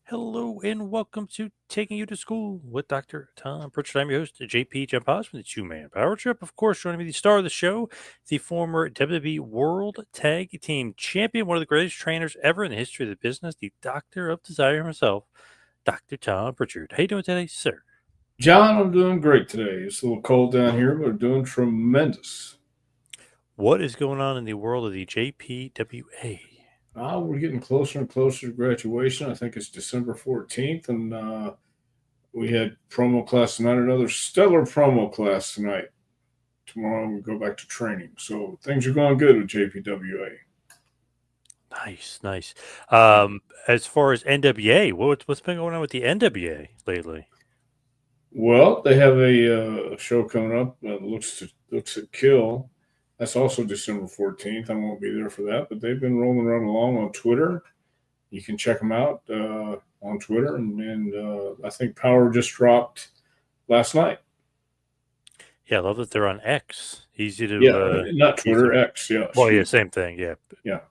Hello and welcome to Taking You to School with Dr. Tom Prichard. I'm your host, JP Jump House from the Two Man Power Trip. Of course, joining me, the star of the show, the former WWE World Tag Team Champion, one of the greatest trainers ever in the history of the business, the Doctor of Desire himself, Dr. Tom Prichard. How you doing today, sir? John, I'm doing great today. It's a little cold down here, but I'm doing tremendous. What is going on in the world of the JPWA? We're getting closer and closer to graduation. I think it's December 14th, and we had promo class tonight, another stellar promo class tonight. Tomorrow we go back to training. So things are going good with JPWA. Nice, nice. As far as NWA, what's been going on with the NWA lately? Well, they have a show coming up that looks at Kill. That's also December 14th. I won't be there for that, but they've been rolling right along on Twitter. You can check them out on Twitter, and I think Power just dropped last night. Yeah, I love that they're on X. Easy Yeah, to not easy. Twitter, X. Yeah, Well, yeah, shoot. same thing. Yeah, Yeah.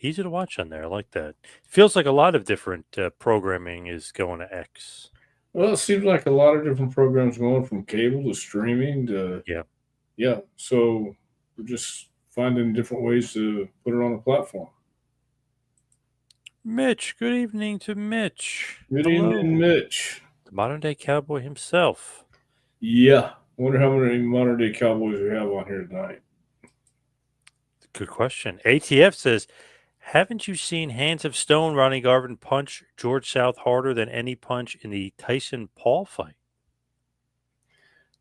easy to watch on there. I like that. Feels like a lot of different programming is going to X. Well, it seems like a lot of different programs going from cable to streaming to Yeah. yeah. So we're just finding different ways to put it on a platform. Mitch, good evening to Mitch. Good evening, Hello, Mitch. the modern day cowboy himself. Yeah. Wonder how many modern day Cowboys we have on here tonight. Good question. ATF says, haven't you seen Hands of Stone Ronnie Garvin punch George South harder than any punch in the Tyson Paul fight?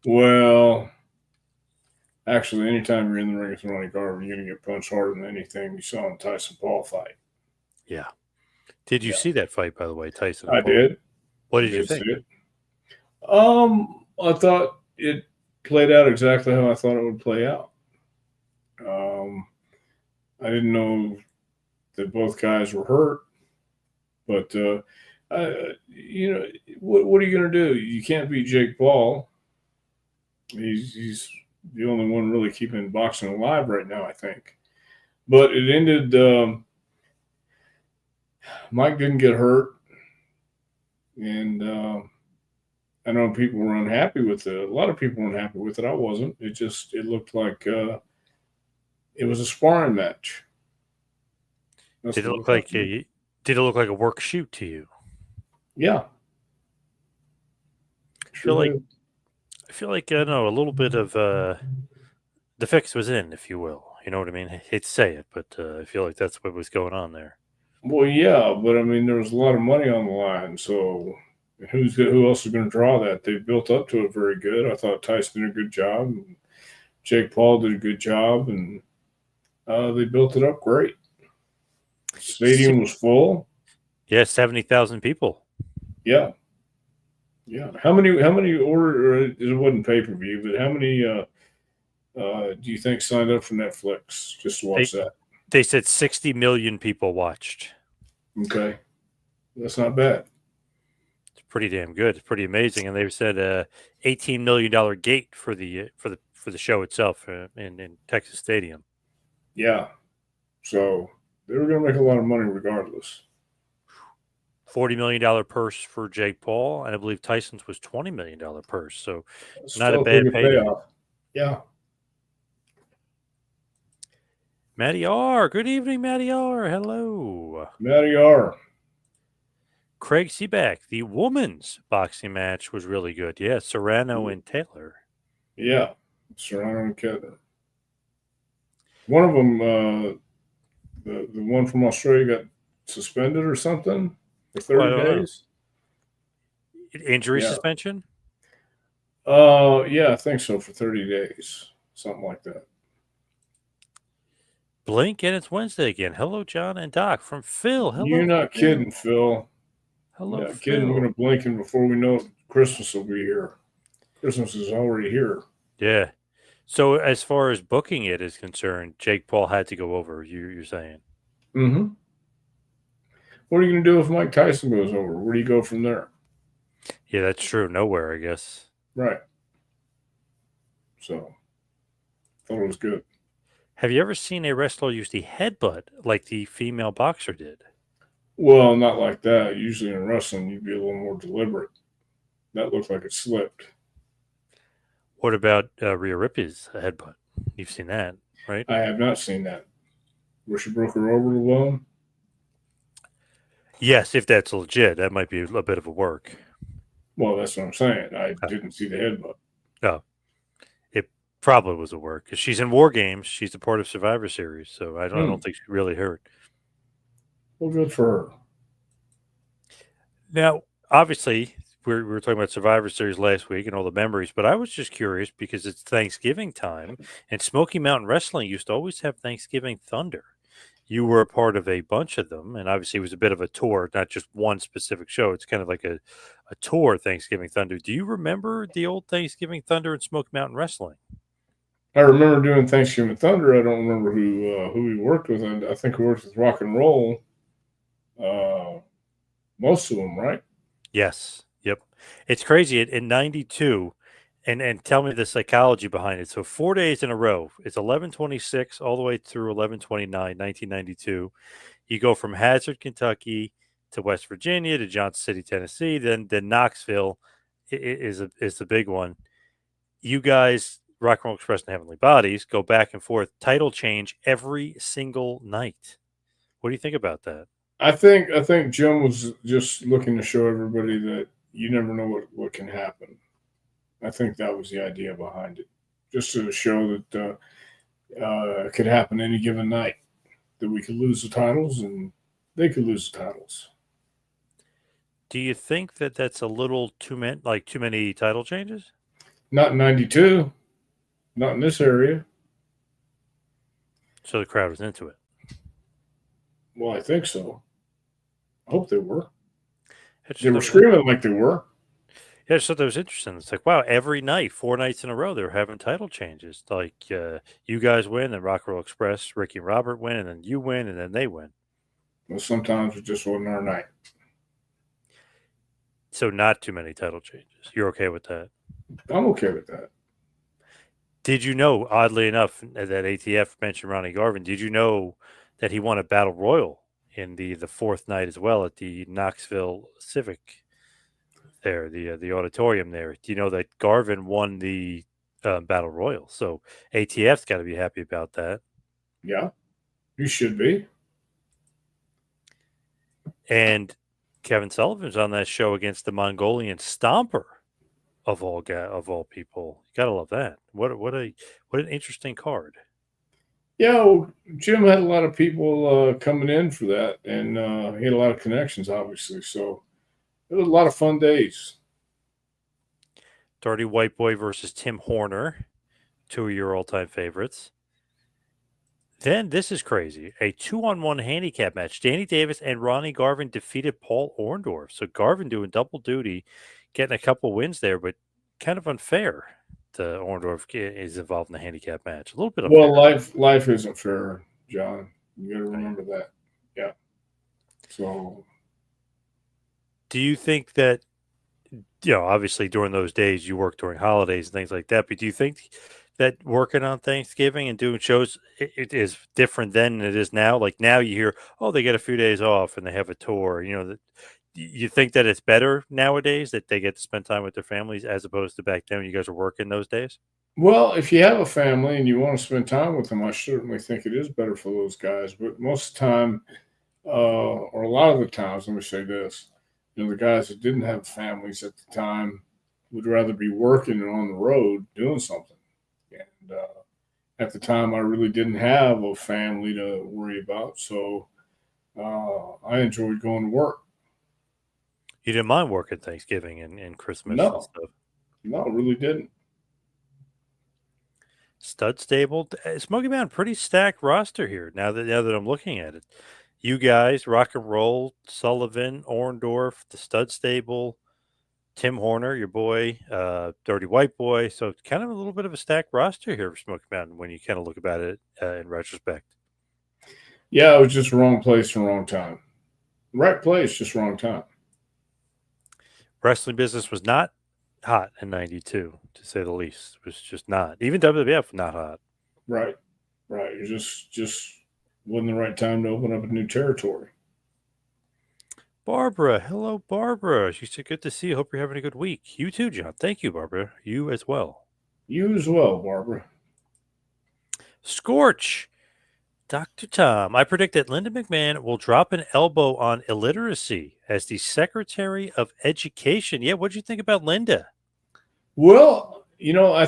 Well, actually, anytime you're in the ring with Ronnie Garvin, you're gonna get punched harder than anything you saw in the Tyson Paul fight. Yeah. Did you Yeah, see that fight, by the way, Tyson and I Paul? did. What I did you did see think? it. I thought it played out exactly how I thought it would play out. Um, I didn't know that both guys were hurt, but you know, what are you going to do? You can't beat Jake Paul. He's the only one really keeping boxing alive right now, I think. But it ended. Mike didn't get hurt, and I know people were unhappy with it. A lot of people were unhappy with it. I wasn't. It looked like it was a sparring match. That's Did what it it look looked like like to me. a work shoot to you? Yeah, I feel sure like did. I feel like I know a little bit of the fix was in, if you will. You know what I mean? I hate to say it, but I feel like that's what was going on there. Well, yeah, but I mean, there was a lot of money on the line, so who else is going to draw that? They built up to it very good. I thought Tyson did a good job. And Jake Paul did a good job, and they built it up great. Si- Stadium was full. Yeah, 70,000 people. Yeah, yeah. How many order? It wasn't pay per view, but how many do you think signed up for Netflix just to They watch that? they said 60 million people watched. Okay, that's not bad. It's pretty damn good. It's pretty amazing. And they said $18 million gate for the show itself in Texas Stadium. Yeah, so they were going to make a lot of money regardless. $40 million purse for Jake Paul, and I believe Tyson's was $20 million purse. So not a Still a pretty bad good payday. payoff. Yeah. Matty R. Good evening, Matty R. Hello. Matty R. Craig Seaback. The women's boxing match was really good. Yeah, Serrano and Taylor. Yeah. Serrano and Kettner. One of them, the one from Australia, got suspended or something for Oh, I 30 don't know. days. Injury Yeah. suspension? Yeah, I think so, for 30 days. Something like that. Blink, and it's Wednesday again. Hello, John and Doc from Phil. You're Hello, not Phil. kidding, Phil. Hello, You're not kidding. We're Phil. going to blink, and before we know it, Christmas will be here. Christmas is already here. Yeah. So as far as booking it is concerned, Jake Paul had to go over. You're saying? Mm-hmm. What are you going to do if Mike Tyson goes over? Where do you go from there? Yeah, that's true. Nowhere, I guess. Right. So, thought it was good. Have you ever seen a wrestler use the headbutt like the female boxer did? Well, not like that. Usually in wrestling, you'd be a little more deliberate. That looked like it slipped. What about Rhea Ripley's headbutt? You've seen that, right? I have not seen that. Where she broke her orbital bone? Yes, if that's legit, that might be a bit of a work. Well, that's what I'm saying. I Uh, didn't see the headbutt. oh, it probably was a work because she's in War Games. She's a part of Survivor Series, so I Hmm. don't think she really hurt. Well, good for her. Now, obviously, we were talking about Survivor Series last week and all the memories, but I was just curious because it's Thanksgiving time, and Smoky Mountain Wrestling used to always have Thanksgiving Thunder. You were a part of a bunch of them, and obviously it was a bit of a tour, not just one specific show. It's kind of like a tour, Thanksgiving Thunder. Do you remember the old Thanksgiving Thunder and Smoky Mountain Wrestling? I remember doing Thanksgiving Thunder. I don't remember who we worked with. I think we worked with Rock and Roll. Uh, most of them, right? Yes. Yep. It's crazy. In 92, and tell me the psychology behind it. So 4 days in a row, it's 11/26 all the way through 11/29, 1992. You go from Hazard, Kentucky to West Virginia to Johnson City, Tennessee, then Knoxville is the big one. You guys, Rock and Roll Express and Heavenly Bodies, go back and forth, title change every single night. What do you think about that? I think Jim was just looking to show everybody that you never know what can happen. I think that was the idea behind it, just to show that it could happen any given night. That we could lose the titles and they could lose the titles. Do you think that that's a little too many title changes? Not in '92, not in this area. So the crowd was into it. Well, I think so. I hope they were. I They just were thought it was, screaming like they were. yeah, I just thought that was interesting. It's like, wow, every night, 4 nights in a row, they were having title changes. Like you guys win, then Rock and Roll Express, Ricky and Robert win, and then you win, and then they win. Well, sometimes it just wasn't our night. So not too many title changes. You're okay with that? I'm okay with that. Did you know, oddly enough, that ATF mentioned Ronnie Garvin? Did you know that he won a battle royal in the fourth night as well at the Knoxville Civic there, the auditorium there? Do you know that Garvin won the battle royal? So ATF's got to be happy about that. Yeah, you should be. And Kevin Sullivan's on that show against the Mongolian Stomper of all people. You gotta love that. What an interesting card. Yeah, well, Jim had a lot of people coming in for that, and he had a lot of connections, obviously. So it was a lot of fun days. Dirty White Boy versus Tim Horner, two of your all time favorites. Then this is crazy. A 2-on-1 handicap match. Danny Davis and Ronnie Garvin defeated Paul Orndorff. So Garvin doing double duty, getting a couple wins there, but kind of unfair. The Orndorff is involved in the handicap match. A little bit Well, unfair. life isn't fair, John. You got to Right? remember that. Yeah. So Do you think that, obviously during those days you work during holidays and things like that, but do you think that working on Thanksgiving and doing shows it is different then than it is now? Like now you hear, oh, they get a few days off and they have a tour. That you think that it's better nowadays that they get to spend time with their families as opposed to back then when you guys were working those days? well, if you have a family and you want to spend time with them, I certainly think it is better for those guys. But most of the time, or a lot of the times, let me say this: the guys that didn't have families at the time would rather be working and on the road doing something. And at the time, I really didn't have a family to worry about, so I enjoyed going to work. You didn't mind working Thanksgiving and Christmas and No, stuff. no, really didn't. Stud stable, Smoky Mountain, pretty stacked roster here. Now that I'm looking at it, you guys, Rock and Roll, Sullivan, Orndorff, the Stud Stable, Tim Horner, your boy, Dirty White Boy. So it's kind of a little bit of a stacked roster here for Smoky Mountain when you kind of look about it in retrospect. Yeah, it was just wrong place and wrong time. Right place, just wrong time. Wrestling business was not hot in '92, to say the least. It was just not. Even WWF not hot. Right, right. It just wasn't the right time to open up a new territory. Barbara. Hello, Barbara. She said, good to see you. Hope you're having a good week. You too, John. Thank you, Barbara. You as well. You as well, Barbara. Scorch. Dr. Tom, I predict that Linda McMahon will drop an elbow on illiteracy as the Secretary of Education. Yeah, what'd you think about Linda? Well,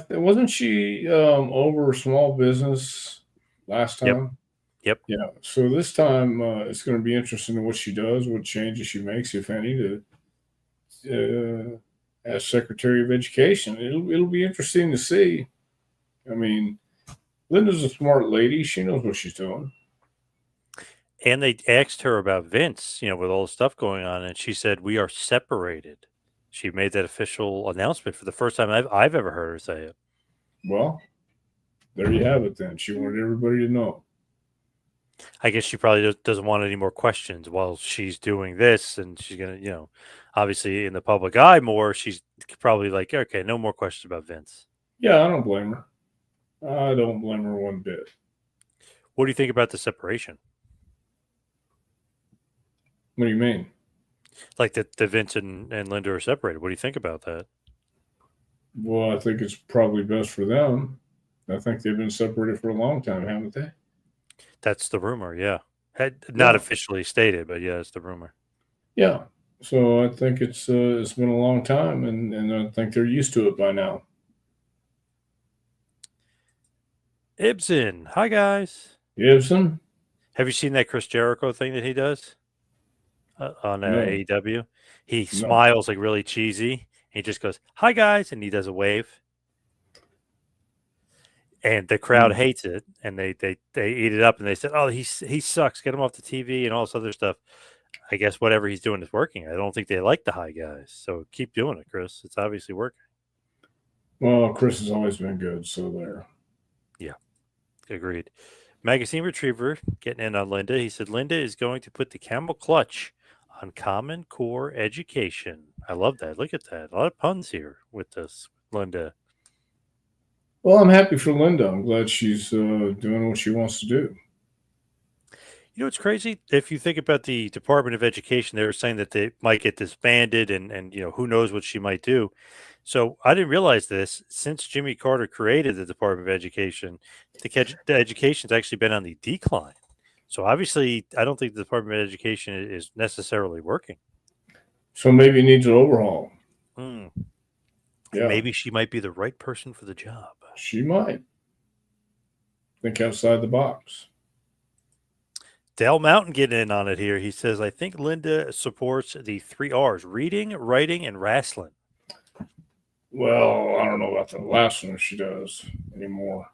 wasn't she over small business last Yep. time? Yep. Yeah. So this time it's going to be interesting in what she does, what changes she makes, if any, as Secretary of Education. It'll be interesting to see. I mean, Linda's a smart lady. She knows what she's doing. And they asked her about Vince, with all the stuff going on, and she said, we are separated. She made that official announcement for the first time I've ever heard her say it. Well, there you have it then. She wanted everybody to know. I guess she probably doesn't want any more questions while she's doing this, and she's going to, obviously in the public eye more. She's probably like, okay, no more questions about Vince. Yeah, I don't blame her. I don't blame her one bit. What do you think about the separation? What do you mean? Like the Vince and Linda are separated. What do you think about that? Well, I think it's probably best for them. I think they've been separated for a long time, haven't they? That's the rumor, yeah. Not Yeah. officially stated, but yeah, it's the rumor. Yeah. So I think it's been a long time, and I think they're used to it by now. Ibsen, hi guys. Gibson? Have you seen that Chris Jericho thing that he does on No, AEW? He no. smiles like really cheesy. He just goes, "Hi guys," and he does a wave, and the crowd Mm. hates it, and they eat it up, and they said, "Oh, he sucks. Get him off the TV and all this other stuff." I guess whatever he's doing is working. I don't think they like the high guys, so keep doing it, Chris. It's obviously working. Well, Chris has always been good, so there. Yeah, agreed. Magazine Retriever getting in on Linda. He said Linda is going to put the camel clutch on Common Core education. I love that. Look at that. A lot of puns here with this, Linda. Well, I'm happy for Linda. I'm glad she's doing what she wants to do. It's crazy. If you think about the Department of Education, they were saying that they might get disbanded and who knows what she might do. So I didn't realize this. Since Jimmy Carter created the Department of Education, the education's actually been on the decline. So obviously, I don't think the Department of Education is necessarily working. So maybe it needs an overhaul. Hmm. Yeah, Maybe she might be the right person for the job. she might think outside the box. Dale Mountain getting in on it here. He says, I think Linda supports the 3 R's: reading, writing, and wrestling. Well, I don't know about the last one if she does anymore.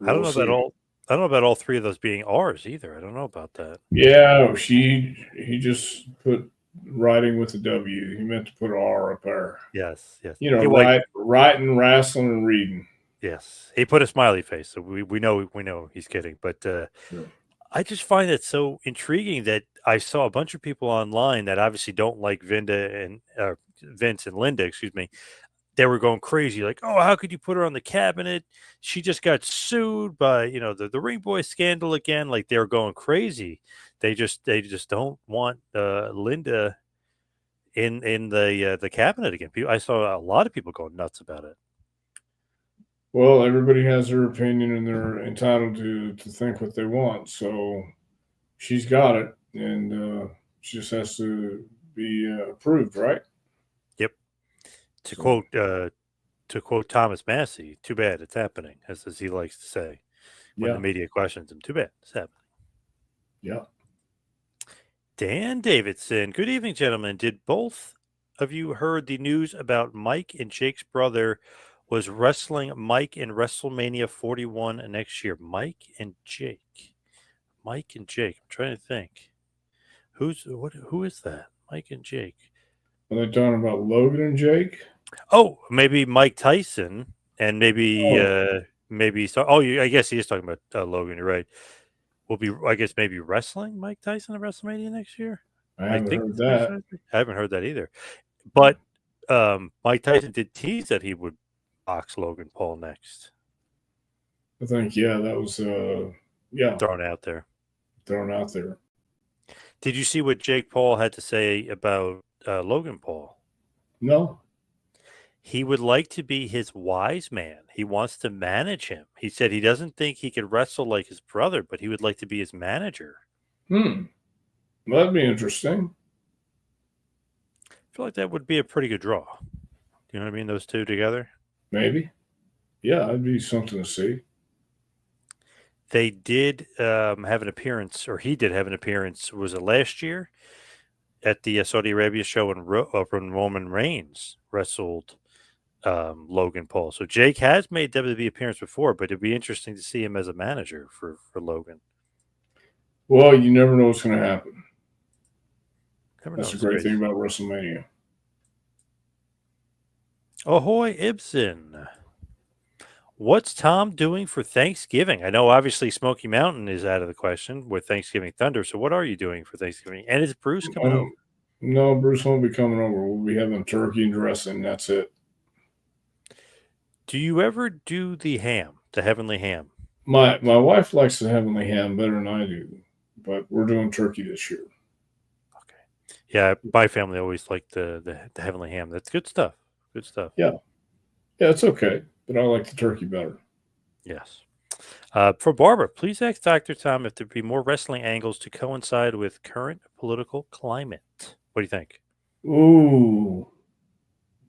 I don't We'll know about see. all. I don't know about all three of those being R's either. I don't know about that. Yeah, he just put writing with a W. He meant to put an R up there. Yes, yes. Writing, wrestling, and reading. Yes. He put a smiley face, so we know he's kidding. But Yeah. I just find it so intriguing that I saw a bunch of people online that obviously don't like Vince and Linda, excuse me. They were going crazy, like, "Oh, how could you put her on the cabinet? She just got sued by the Ring Boy scandal again." Like they were going crazy. They just don't want Linda in the cabinet again. I saw a lot of people going nuts about it. Well, everybody has their opinion and they're entitled to think what they want. So she's got it, and she just has to be approved, right? Yep. To So quote Thomas Massey, "Too bad it's happening," as he likes to say when the yeah, media questions him. Too bad it's happening. yeah. Dan Davidson. Good evening, gentlemen. Did both of you heard the news about Mike and Jake's brother was wrestling Mike in WrestleMania 41 next year? Mike and Jake. Mike and Jake. I'm trying to think. Who is that? Mike and Jake. Are they talking about Logan and Jake? Oh, maybe Mike Tyson and Oh, maybe so. Oh, I guess he is talking about Logan. You're right. Will be, I guess, maybe wrestling Mike Tyson at WrestleMania next year. I I haven't think heard that's what he's that. trying to say. I haven't heard that either. But Mike Tyson did tease that he would box Logan Paul next. I think yeah, that was yeah Thrown out there. thrown out there. Did you see what Jake Paul had to say about Logan Paul? No. He would like to be his wise man. He wants to manage him. He said he doesn't think he could wrestle like his brother, but he would like to be his manager. Hmm. Well, that'd be interesting. I feel like that would be a pretty good draw. You know what I mean? Those two together. Maybe. Yeah, that'd be something to see. They did have an appearance, or he did have an appearance. Was it last year at the Saudi Arabia show when Roman Reigns wrestled Logan Paul? So Jake has made WWE appearance before, but it'd be interesting to see him as a manager for Logan. Well, you never know what's going to happen. Never That's know. the great thing Space. about WrestleMania. Ahoy, Ibsen. What's Tom doing for Thanksgiving? I know obviously Smoky Mountain is out of the question with Thanksgiving Thunder. So what are you doing for Thanksgiving? And is Bruce coming over? No, Bruce won't be coming over. We'll be having turkey and dressing. That's it. Do you ever do the ham, the heavenly ham? My wife likes the heavenly ham better than I do, but we're doing turkey this year. Okay. Yeah, my family always liked the heavenly ham. That's good stuff. Good stuff. Yeah, yeah, it's okay, but I like the turkey better. Yes. For Barbara, please ask Dr. Tom if there'd be more wrestling angles to coincide with current political climate. What do you think? Ooh,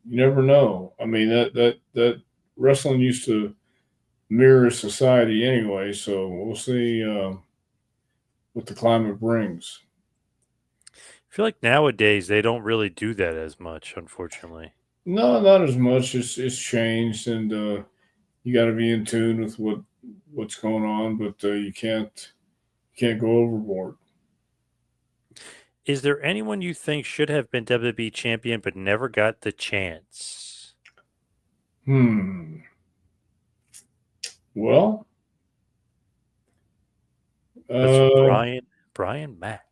you never know. I mean that wrestling used to mirror society anyway, so we'll see what the climate brings. I feel like nowadays they don't really do that as much, unfortunately. No, not as much. It's changed, and you got to be in tune with what's going on, but you can't go overboard. Is there anyone you think should have been WWE champion but never got the chance? Hmm. Well, That's uh, Brian Mack.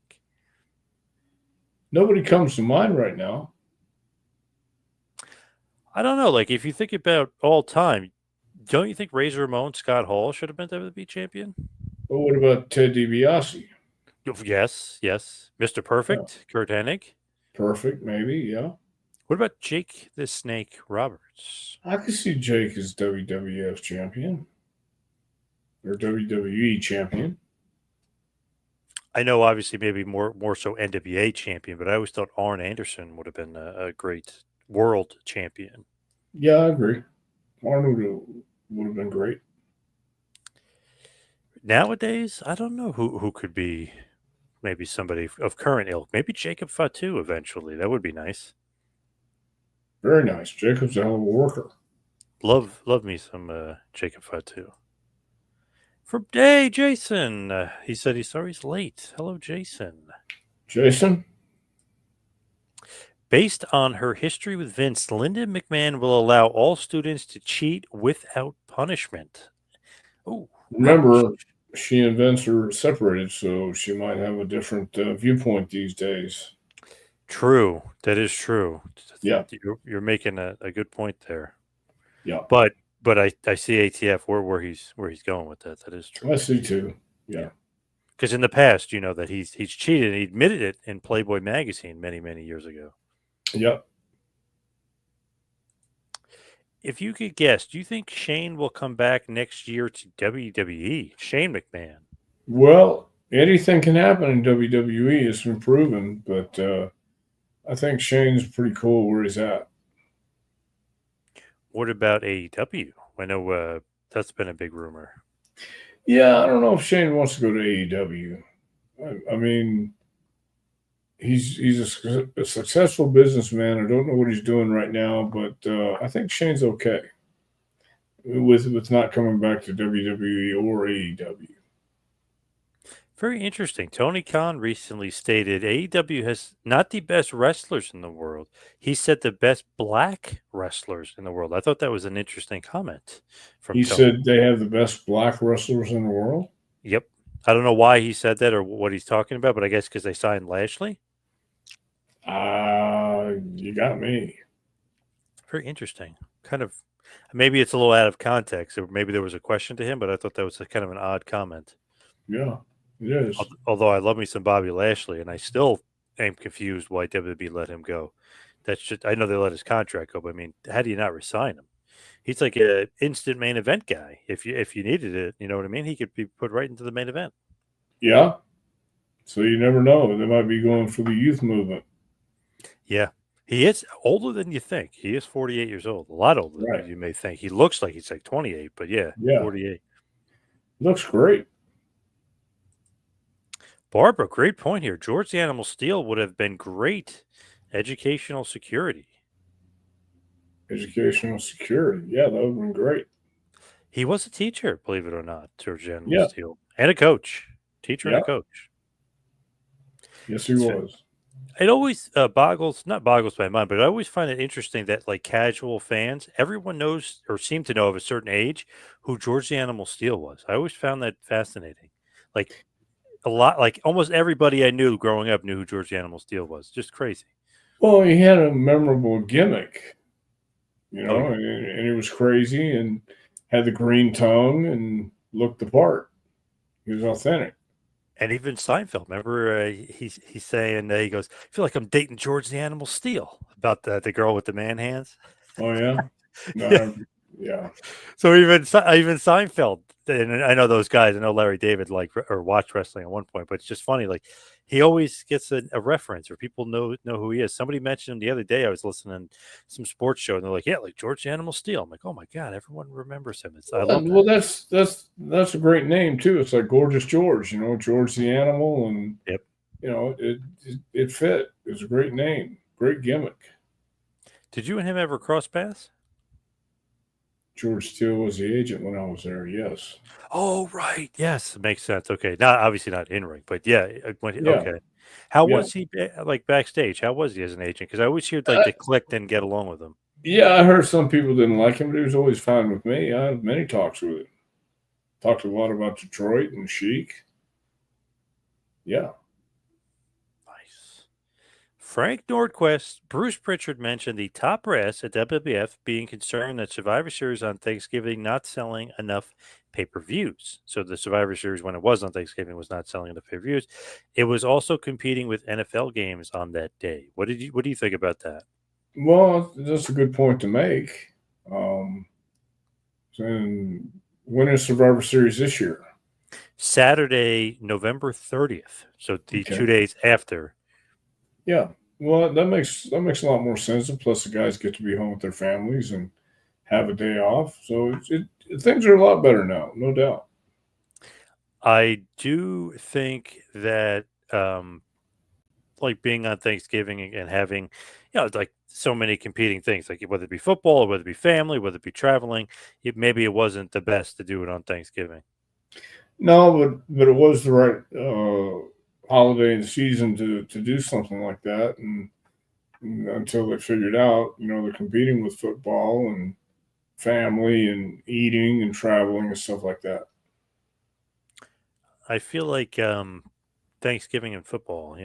nobody comes to mind right now. I don't know. Like if you think about all time, don't you think Razor Ramon Scott Hall should have been WWE champion? But what about Ted DiBiase? Yes, yes. Mr. Yeah, Perfect, Kurt Hennig. perfect, maybe. Yeah, What about Jake the Snake Roberts? I could see Jake as WWF champion or WWE champion. I know, obviously, maybe more so NWA champion, but I always thought Arn Anderson would have been a great world champion. Yeah, I agree. Arnold would have been great. Nowadays, I don't know who could be maybe somebody of current ilk. Maybe Jacob Fatu eventually. That would be nice. Very nice. Jacob's a hell of a worker. Love me some Jacob Fatu. For hey Jason, he said he's sorry he's late. Hello, Jason. Jason, Based on her history with Vince, Linda McMahon will allow all students to cheat without punishment. Oh, ouch. remember she and Vince are separated, so she might have a different viewpoint these days. True. That is true. Yeah, You're making a good point there. yeah, But I see ATF where he's going with that. That is true. I see too. Yeah, Because in the past, you know that he's cheated and he admitted it in Playboy magazine many years ago. yeah. If you could guess, do you think Shane will come back next year to WWE? Shane McMahon. Well, anything can happen in WWE. It's been proven, but I think Shane's pretty cool where he's at. What about AEW? I know that's been a big rumor. Yeah, I don't know if Shane wants to go to AEW. I mean, he's a successful businessman. I don't know what he's doing right now, but I think Shane's okay with not coming back to WWE or AEW. Very interesting. Tony Khan recently stated AEW has not the best wrestlers in the world. He said the best black wrestlers in the world. I thought that was an interesting comment from He Tony. said they have the best black wrestlers in the world. Yep. I don't know why he said that or what he's talking about, but I guess because they signed Lashley. You got me. Very interesting. Kind of, maybe it's a little out of context, or maybe there was a question to him, but I thought that was kind of an odd comment. Yeah. It is. Although I love me some Bobby Lashley, and I still am confused why WWE let him go. That's just I know they let his contract go, but I mean, how do you not resign him? He's like a instant main event guy. If you needed it, you know what I mean. He could be put right into the main event. Yeah. So you never know. They might be going for the youth movement. Yeah, he is older than you think. He is 48 years old. A lot older than Right. you may think. He looks like he's like 28, but yeah, Yeah. 48. Looks great. Barbara, great point here. George the Animal Steel would have been great educational security. Educational security. Yeah, that would have been great. He was a teacher, believe it or not, George the Animal Yeah. Steel, and a coach, teacher and Yeah. a coach. Yes, he It's was. It always not boggles my mind, but I always find it interesting that like casual fans, everyone knows or seem to know of a certain age who George the Animal Steel was. I always found that fascinating. Like a lot, like almost everybody I knew growing up knew who George the Animal Steel was. Just crazy. Well, he had a memorable gimmick, Oh yeah, and he was crazy and had the green tongue and looked the part. He was authentic. and even Seinfeld. Remember, he's saying he goes, "I feel like I'm dating George the Animal Steel" about the girl with the man hands. Oh yeah, Yeah. no, yeah, So even Seinfeld, and I know those guys. I know Larry David like or watched wrestling at one point, but it's just funny. Like he always gets a reference, or people know who he is. Somebody mentioned him the other day. I was listening to some sports show, and they're like, "Yeah, like George Animal Steel." I'm like, "Oh my god, everyone remembers him." I love that. well, that's a great name too. It's like Gorgeous George, George the Animal, and Yep. it fit. It was a great name, great gimmick. Did you and him ever cross paths? George Steele was the agent when I was there. Yes, Oh right, yes, it makes sense. Okay, not obviously not in ring, but yeah, yeah, okay. How yeah, was he like backstage? How was he as an agent? Because I always heard like uh, the Click didn't get along with him. yeah. I heard some people didn't like him, but he was always fine with me. I had many talks with him. Talked a lot about Detroit and Chic. Yeah. Nice. Frank Nordquist, Bruce Prichard mentioned the top brass at WWF being concerned that Survivor Series on Thanksgiving not selling enough pay-per-views. So the Survivor Series, when it was on Thanksgiving, was not selling enough pay-per-views. It was also competing with NFL games on that day. What do you think about that? Well, that's a good point to make. Um, and when is Survivor Series this year? Saturday, November 30th. So the Okay. 2 days after. Yeah. Well, that makes a lot more sense. And plus, the guys get to be home with their families and have a day off. So things are a lot better now, no doubt. I do think that like being on Thanksgiving and having, like so many competing things, like whether it be football or whether it be family, whether it be traveling, maybe it wasn't the best to do it on Thanksgiving. No, but it was the right holiday and season to do something like that, and until they figured out, they're competing with football and family and eating and traveling and stuff like that. I feel like Thanksgiving and football,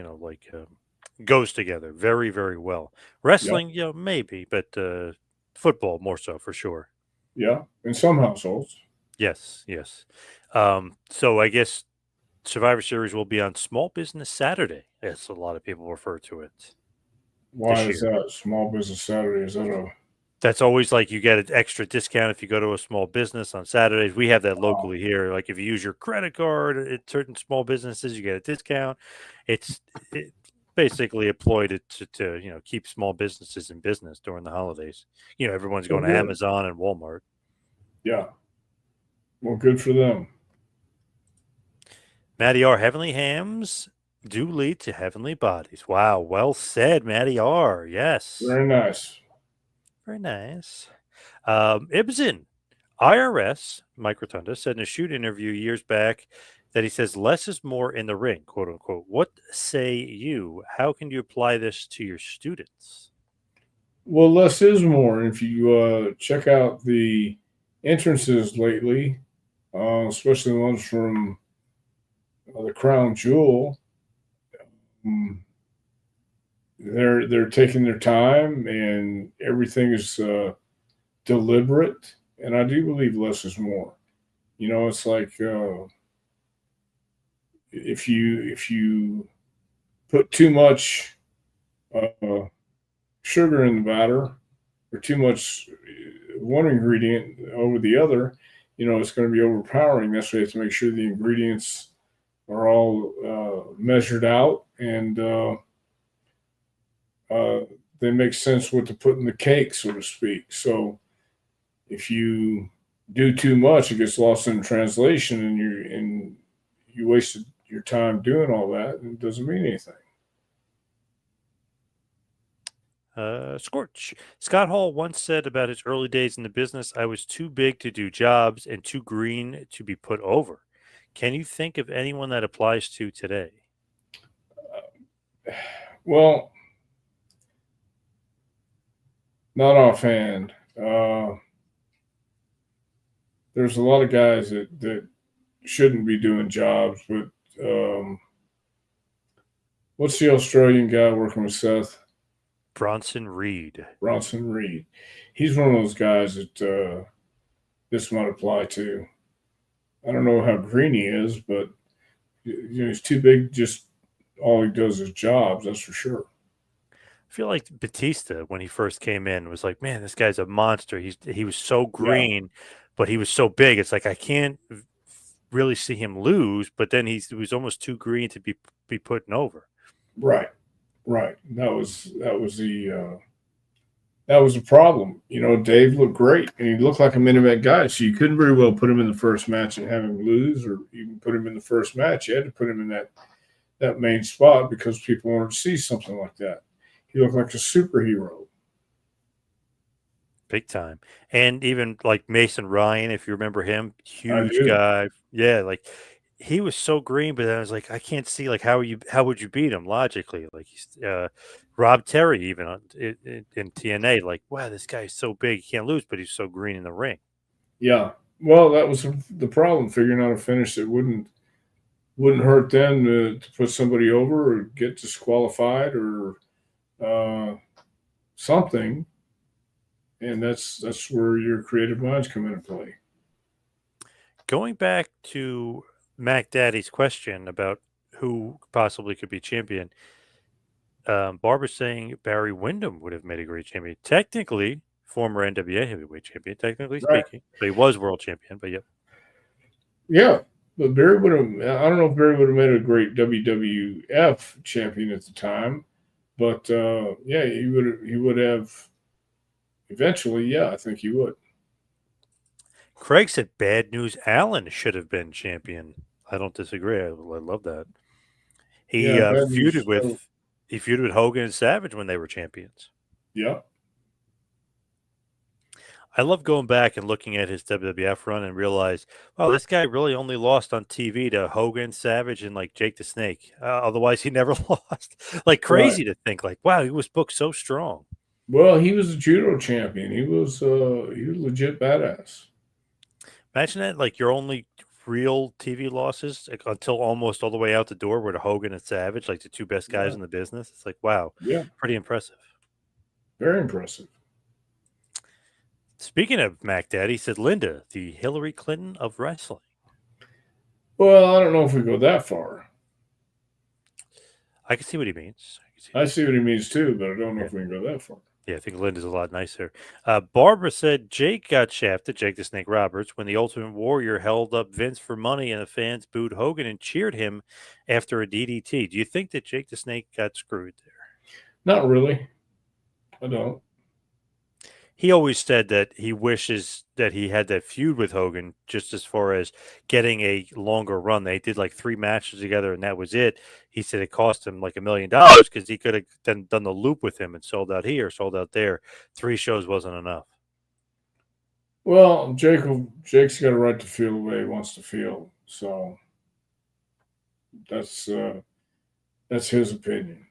goes together very, very well. Yeah, Wrestling, maybe, but football more so for sure. yeah. In some households, Yes, yes. So I guess Survivor Series will be on Small Business Saturday, as a lot of people refer to it why this is year. that? Small Business Saturday, is that a That's always like you get an extra discount if you go to a small business on Saturdays. We have that wow? locally here. Like if you use your credit card at certain small businesses, you get a discount. It's basically employed to keep small businesses in business during the holidays. Everyone's Oh, going to good. Amazon and Walmart. Yeah. Well, good for them. Matty R. Heavenly hams do lead to heavenly bodies. Wow, well said, Matty R. Yes, Very nice. very nice. Ibsen, IRS, Mike Rotunda, said in a shoot interview years back that he says less is more in the ring, quote unquote. What say you? How can you apply this to your students? Well, less is more. If you check out the entrances lately, especially the ones from the Crown Jewel, mm, they're taking their time and everything is deliberate. And I do believe less is more. It's like if you put too much uh, sugar in the batter or too much one ingredient over the other, it's going to be overpowering. That's why you have to make sure the ingredients are all measured out and uh, they make sense what to put in the cake, so to speak. So if you do too much, it gets lost in translation, and you wasted your time doing all that, and it doesn't mean anything. Scorch. Scott Hall once said about his early days in the business, I was too big to do jobs and too green to be put over. Can you think of anyone that applies to today? Well, not offhand. There's a lot of guys that shouldn't be doing jobs, but what's the Australian guy working with Seth? Bronson Reed. Bronson Reed. He's one of those guys that this might apply to. I don't know how green he is, but he's too big. Just all he does is jobs. That's for sure. I feel like Batista when he first came in was like, man, this guy's a monster. He was so Yeah. green, but he was so big. It's like I can't really see him lose. But then he was almost too green to be putting over. Right. Right. That was the problem. Dave looked great, and he looked like a main event guy. So you couldn't very well put him in the first match and have him lose, or even put him in the first match. You had to put him in that main spot because people wanted to see something like that. He looked like a superhero. Big time. And even like Mason Ryan, if you remember him, I huge do. guy. Yeah, like he was so green, but then I was like, I can't see like how would you beat him logically? Like he's Rob Terry even in TNA, like wow, this guy's so big, he can't lose, but he's so green in the ring. Yeah. Well, that was the problem, figuring out a finish that wouldn't hurt them to put somebody over or get disqualified or uh, something. And that's where your creative minds come into play. Going back to Mac Daddy's question about who possibly could be champion, Barbara's saying Barry Windham would have made a great champion. Technically, former NWA heavyweight champion, technically Right. speaking. So he was world champion, but yep. Yeah. But Barry would have, I don't know if Barry would have made a great WWF champion at the time, but yeah, he would have eventually. Yeah, I think he would. Craig said Bad News Allen should have been champion. I don't disagree. I love that. He Yeah, bad feuded news. with Hogan and Savage when they were champions. Yeah. I love going back and looking at his WWF run and realize, wow, this guy really only lost on TV to Hogan, Savage, and like Jake the Snake. Otherwise, he never lost. Like Right. crazy to think, like, wow, he was booked so strong. Well, he was a judo champion. He was legit badass. Imagine that, like your only real TV losses like, until almost all the way out the door were to Hogan and Savage, like the two best guys Yeah. in the business. It's like, wow, Yeah. pretty impressive. Very impressive. Speaking of Mac Daddy, he said Linda, the Hillary Clinton of wrestling. Well, I don't know if we go that far. I can see what he means. I see what he means too, but I don't know Yeah. if we can go that far. Yeah, I think Linda's a lot nicer. Barbara said Jake got shafted, Jake the Snake Roberts, when the Ultimate Warrior held up Vince for money and the fans booed Hogan and cheered him after a DDT. Do you think that Jake the Snake got screwed there? Not really. I don't. He always said that he wishes that he had that feud with Hogan just as far as getting a longer run. They did like 3 matches together and that was it. He said it cost him like $1 million because he could have then done the loop with him and sold out here, sold out there. 3 shows wasn't enough. Well, Jake's got a right to feel the way he wants to feel. So that's uh, that's his opinion.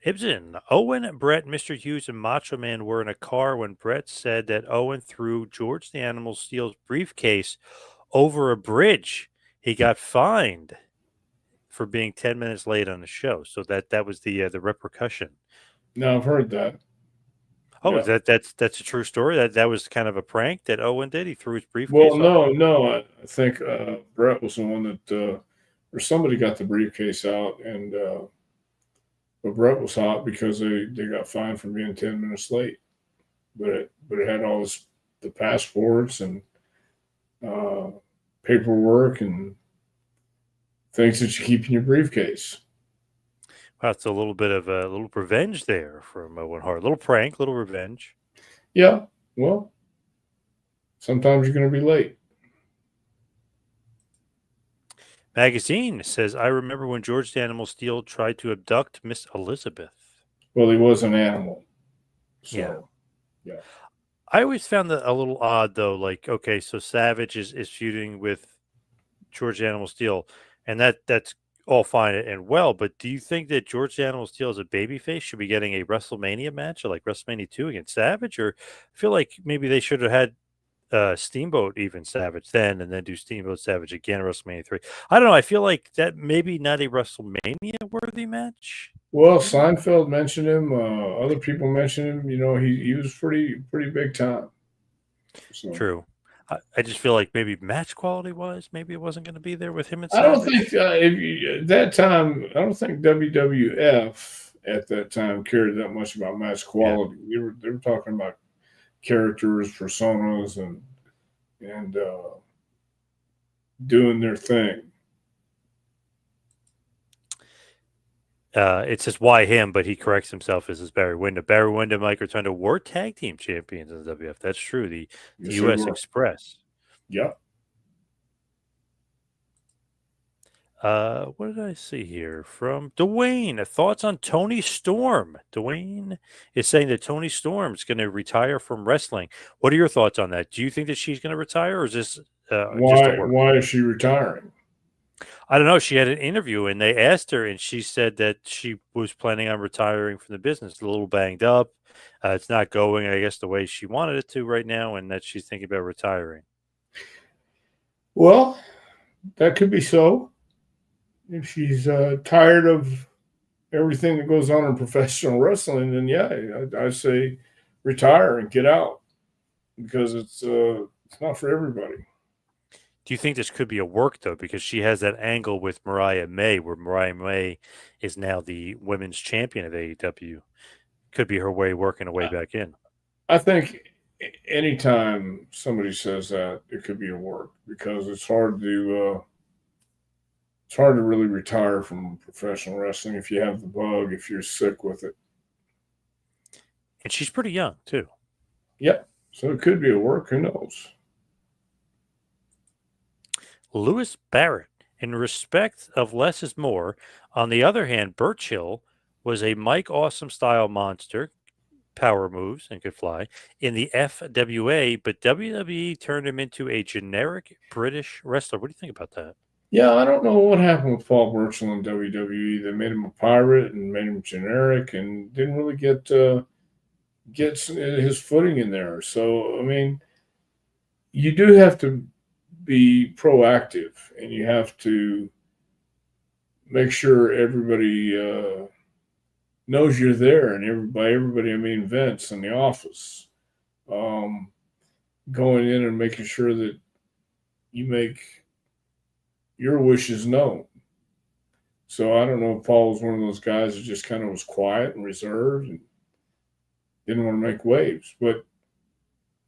Ibsen, Owen, Brett, Mr. Hughes, and Macho Man were in a car when Brett said that Owen threw George the Animal Steel's briefcase over a bridge. He got fined for being 10 minutes late on the show. So that was the repercussion. Now I've heard that. Oh, Yeah. is that's a true story? That was kind of a prank that Owen did? He threw his Well, briefcase off? no. I think Brett was the one that, or somebody got the briefcase out, and but Brett was hot because they got fined for being 10 minutes late. But it had all the passports and uh, paperwork and things that you keep in your briefcase. Wow, it's a little bit of a little revenge there from Owen Hart. A little prank, little revenge. Yeah. Well, sometimes you're going to be late. Magazine says, I remember when George the Animal Steel tried to abduct Miss Elizabeth. Well, he was an animal, Yeah. so yeah. I always found that a little odd, though. Like, okay, so Savage is feuding with George the Animal Steel, and that's all fine and well. But do you think that George the Animal Steel as a babyface should be getting a WrestleMania match, or like WrestleMania 2 against Savage? Or I feel like maybe they should have had Steamboat even Savage then, and then do Steamboat Savage again WrestleMania 3. I don't know. I feel like that maybe not a WrestleMania worthy match. Well, Maybe Seinfeld mentioned him. Other people mentioned him. He was pretty big time. So true. I just feel like maybe match quality wise, maybe it wasn't going to be there with him and I don't think Savage. at that time. I don't think WWF at that time cared that much about match Yeah. quality. They were talking about characters, personas, and doing their thing. It says why him, but he corrects himself. This is Barry Windham. Barry Windham, Mike Rotundo were tag team champions in the WF. That's true. The Yes, they U.S. were. Express. Yep. What did I see here from Dwayne? Thoughts on Tony Storm? Dwayne is saying that Tony Storm is going to retire from wrestling. What are your thoughts on that? Do you think that she's going to retire, or is this just a Why? work? Why is she retiring? I don't know. She had an interview and they asked her, and she said that she was planning on retiring from the business. A little banged up. It's not going, I guess, the way she wanted it to right now, and that she's thinking about retiring. Well, that could be so. If she's tired of everything that goes on in professional wrestling, then yeah, I say retire and get out because it's not for everybody. Do you think this could be a work though? Because she has that angle with Mariah May, where Mariah May is now the women's champion of AEW. Could be her way working her way back in. I think anytime somebody says that, it could be a work because it's hard to really retire from professional wrestling if you have the bug, if you're sick with it. And she's pretty young too. Yep. So it could be a work. Who knows? Lewis Barrett, in respect of less is more. On the other hand, Burchill was a Mike Awesome style monster, power moves and could fly in the FWA, but WWE turned him into a generic British wrestler. What do you think about that? Yeah, I don't know what happened with Paul Burchill in WWE. They made him a pirate and made him generic, and didn't really get his footing in there. So I mean, you do have to be proactive, and you have to make sure everybody knows you're there, and everybody I mean Vince in the office, um, going in and making sure that you make your wishes known. So I don't know if Paul was one of those guys that just kind of was quiet and reserved and didn't want to make waves. But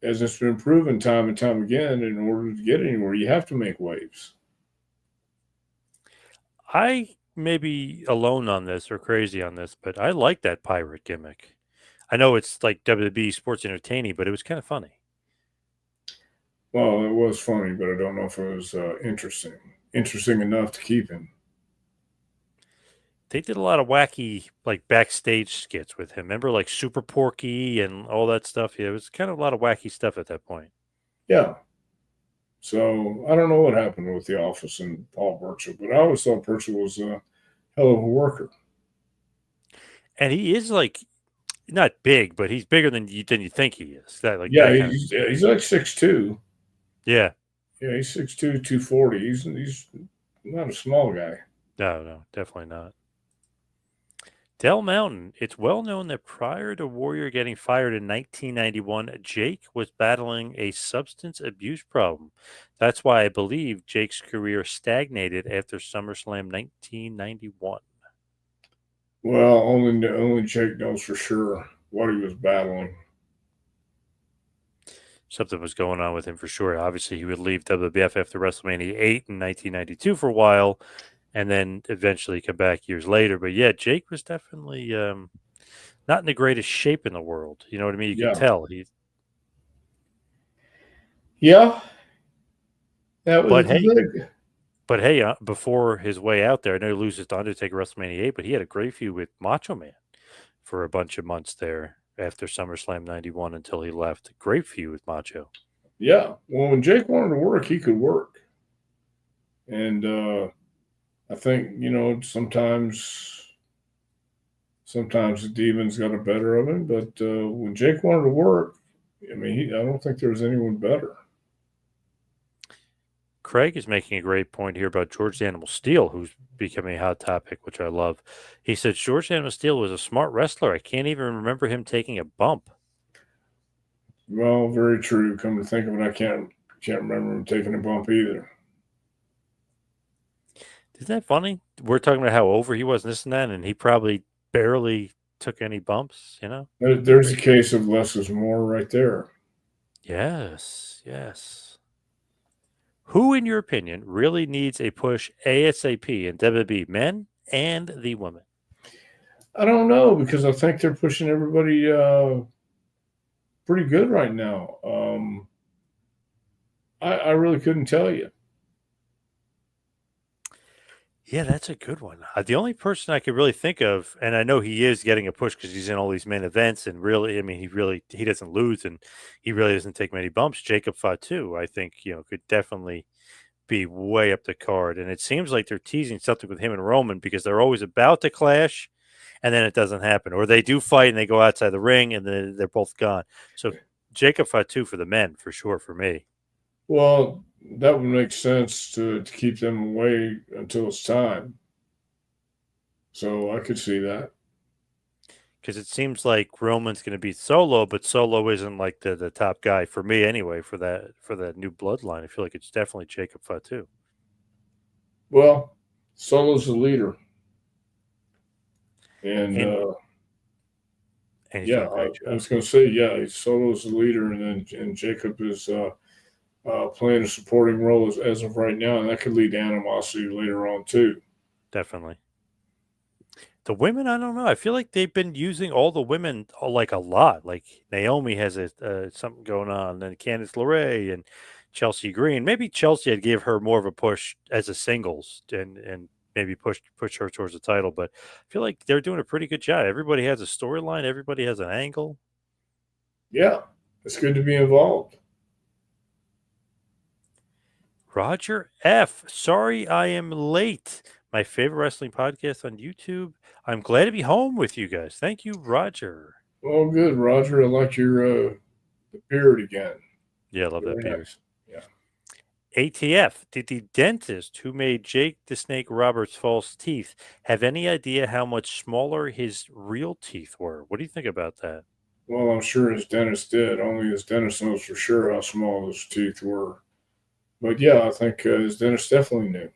as it's been proven time and time again, in order to get anywhere, you have to make waves. I may be alone on this or crazy on this, but I like that pirate gimmick. I know it's like WWE sports entertaining, but it was kind of funny. Well, it was funny, but I don't know if it was interesting enough to keep him. They did a lot of wacky like backstage skits with him. Remember like Super Porky and all that stuff? Yeah, it was kind of a lot of wacky stuff at that point. Yeah. So I don't know what happened with the office and Paul Burchill, but I always thought Burchill was a hell of a worker. And he is like not big, but he's bigger than you think he is. That like Yeah, that kind of he's like 6'2". yeah. Yeah, he's 6'2", 240. He's not a small guy. No, definitely not. Del Mountain. It's well known that prior to Warrior getting fired in 1991, Jake was battling a substance abuse problem. That's why I believe Jake's career stagnated after SummerSlam 1991. Well, only Jake knows for sure what he was battling. Something was going on with him for sure. Obviously, he would leave WWF after WrestleMania 8 in 1992 for a while and then eventually come back years later. But yeah, Jake was definitely not in the greatest shape in the world. You know what I mean? You could Yeah, tell. He, yeah, that was but the hey, big. before his way out there, I know he loses to Undertaker WrestleMania 8, but he had a great feud with Macho Man for a bunch of months there after SummerSlam 91 until he left. Great feud with Macho. Yeah, well, when Jake wanted to work, he could work, and I think sometimes the demons got the better of him, but when Jake wanted to work, I mean, I don't think there was anyone better. Craig is making a great point here about George the Animal Steel, who's becoming a hot topic, which I love. He said George the Animal Steel was a smart wrestler. I can't even remember him taking a bump. Well, very true. Come to think of it, I can't remember him taking a bump either. Isn't that funny? We're talking about how over he was and this and that, and he probably barely took any bumps, you know? There's a Great. case of less is more right there. Yes, yes. Who, in your opinion, really needs a push ASAP in WWE, men and the women? I don't know because I think they're pushing everybody pretty good right now. I really couldn't tell you. Yeah, that's a good one. The only person I could really think of, and I know he is getting a push because he's in all these main events, and really, I mean, he doesn't lose, and he really doesn't take many bumps. Jacob Fatu, I think, could definitely be way up the card, and it seems like they're teasing something with him and Roman because they're always about to clash, and then it doesn't happen, or they do fight and they go outside the ring, and then they're both gone. So Jacob Fatu for the men for sure for me. Well, that would make sense to keep them away until it's time. So I could see that. Because it seems like Roman's going to be Solo, but Solo isn't like the top guy for me anyway for that new bloodline. I feel like it's definitely Jacob Fatu, Well, Solo's the leader, and and he's yeah, doing a great I job. was going to say yeah, Solo's the leader, and Jacob is playing a supporting role as of right now, and that could lead to animosity later on too. Definitely. The women, I don't know. I feel like they've been using all the women like a lot. Like Naomi has something going on, and Candice LeRae and Chelsea Green. Maybe Chelsea had give her more of a push as a singles and maybe push her towards the title. But I feel like they're doing a pretty good job. Everybody has a storyline. Everybody has an angle. Yeah, it's good to be involved. Roger F. Sorry I am late. My favorite wrestling podcast on YouTube. I'm glad to be home with you guys. Thank you, Roger. Oh, good, Roger. I like your beard again. Yeah, I love that Very beard. nice. Yeah. ATF, did the dentist who made Jake the Snake Roberts' false teeth have any idea how much smaller his real teeth were? What do you think about that? Well, I'm sure his dentist did. Only his dentist knows for sure how small his teeth were. But yeah, I think his dentist definitely knew.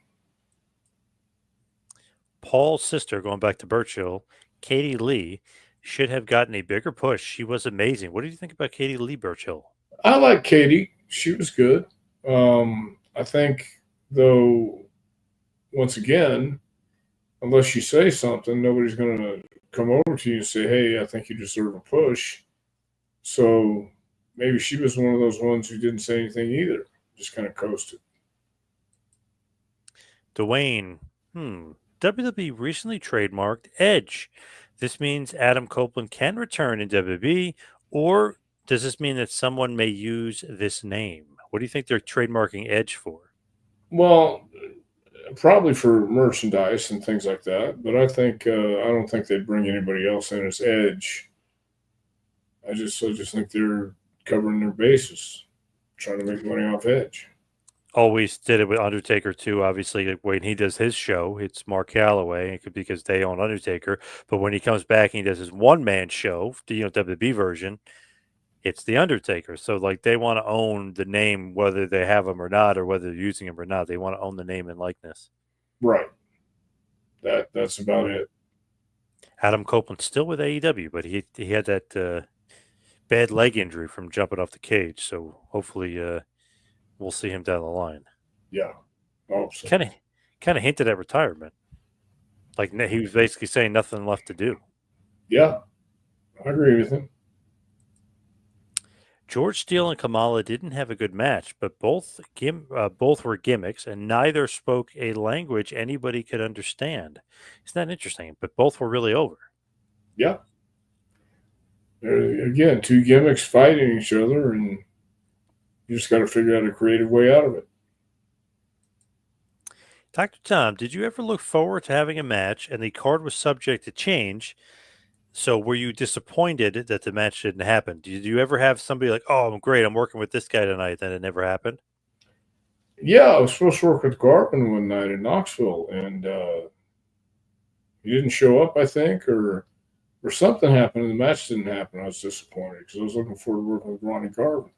Paul's sister, going back to Birchill, Katie Lee, should have gotten a bigger push. She was amazing. What do you think about Katie Lee Birchill? I like Katie. She was good. I think, though, once again, unless you say something, nobody's going to come over to you and say, hey, I think you deserve a push. So maybe she was one of those ones who didn't say anything either, just kind of coasted. Dwayne, WWE recently trademarked Edge. This means Adam Copeland can return in WWE, or does this mean that someone may use this name? What do you think they're trademarking Edge for? Well, probably for merchandise and things like that. But I don't think they'd bring anybody else in as Edge. I just think they're covering their bases, trying to make money off Edge. always did it with Undertaker too. Obviously, like, when he does his show, it's Mark Calloway. It could because they own Undertaker. But when he comes back and he does his one man show, the WWE version, it's the Undertaker. So like they want to own the name, whether they have him or not, or whether they're using him or not. They want to own the name and likeness. Right. That's about it. Adam Copeland's still with AEW, but he had that bad leg injury from jumping off the cage. So hopefully we'll see him down the line. Yeah. I hope so. Kind of hinted at retirement. Like he was basically saying nothing left to do. Yeah. I agree with him. George Steele and Kamala didn't have a good match, but both were gimmicks, and neither spoke a language anybody could understand. Isn't that interesting? But both were really over. Yeah. Again, two gimmicks fighting each other, and you just got to figure out a creative way out of it. Dr. Tom, did you ever look forward to having a match and the card was subject to change? So were you disappointed that the match didn't happen? Did you ever have somebody like, oh, I'm great, I'm working with this guy tonight, then it never happened? Yeah, I was supposed to work with Garvin one night in Knoxville, and he didn't show up, I think, or something happened, and the match didn't happen. I was disappointed because I was looking forward to working with Ronnie Garvin.